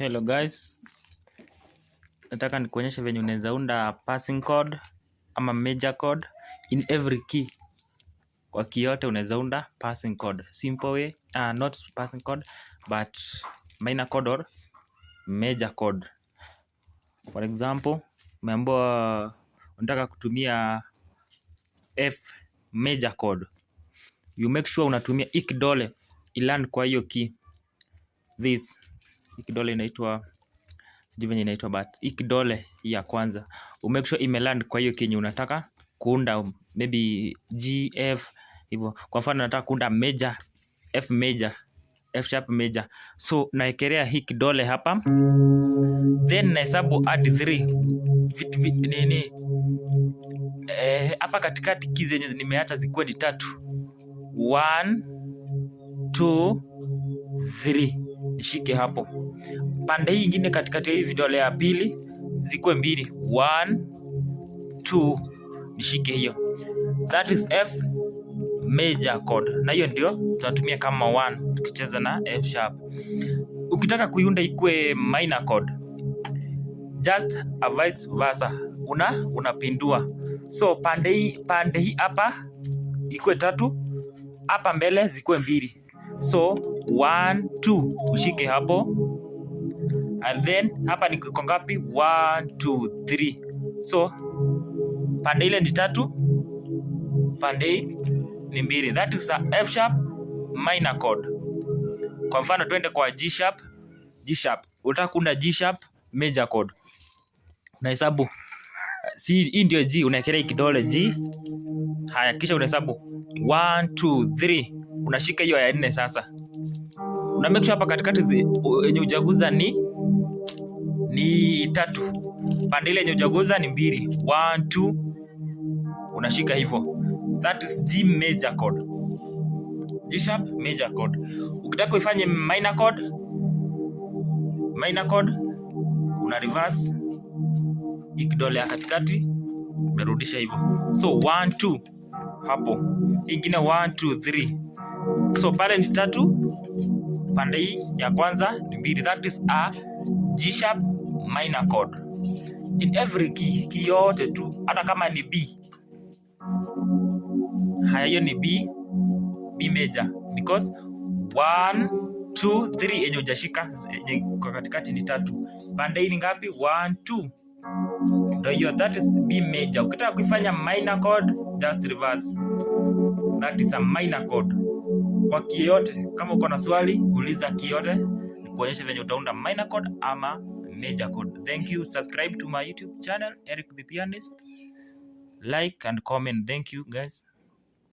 Hello guys, nataka nikuonyeshe venye unaweza unda passing code ama major code in every key. Kwa key yote unaweza unda passing code. Simple way, not passing code but minor code or major code. For example, umeambiwa unataka kutumia F major code. You make sure unatumia hii kidole iland kwa hiyo key. Hii kidole inaitwa sijui venye inaitwa but hii kidole ya kwanza umake sure imeland kwa hiyo kenye unataka kuunda, maybe G, F hivyo. Kwa mfano nataka kuunda major, F major, F sharp major, so naekelea hii kidole hapa, then nahesabu hadi 3 nini hapa katikati keys zenye nimeacha zikuwe ni 3. 1 2 3 nishike hapo. Pande hii ingine katikati ya hii vidole ya pili zikuwe 2. 1 2 nishike hiyo. That is F major chord, na hiyo ndio tunatumia kama 1 tukicheza na F sharp. Ukitaka kuiunda ikuwe minor chord, just a vice versa, unapindua. So pande hii hapa ikuwe 3, hapa mbele zikuwe 2. So 1 2 ushike hapo, and then hapa ni kwa ngapi? 1 2 3. So pande ile ni 3, pande hii ni 2. That is a F sharp minor chord. Kwa mfano twende kwa G sharp. G sharp, unataka kuunda G sharp major chord, unahesabu hii ndio G, unaekelea kidole G. Haya, kisha unahesabu 1 2 3, unashika hiyo ya 4. Sasa una make sure hapa katikati yenye ujaguza ni 3, pande ile yenye ujaguza ni 2. 1 2 unashika hivyo. That is G major chord, G sharp major chord. Ukitaka kuifanye minor chord una reverse hii kidole ya katikati, umerudisha hivyo. So 1 2 hapo, ingine 1 2 3. So pale ni 3, pande hii ya kwanza ni 2. That is a G sharp minor chord in every key yote tu, hata kama ni B. Haya, hiyo ni B major, because 1 2 3 yenye hujashika kwa katikati ni 3. Pande hii ni ngapi? 1 2. Ndio hiyo, that is B major. Ukitaka kuifanya minor chord, just reverse. That is a minor chord kwa key yote. Kama uko na swali uliza key yote nikuonyeshe venye utaunda minor chord ama major chord. Thank you. Subscribe to my YouTube channel Eric the Pianist. Like and comment. Thank you guys.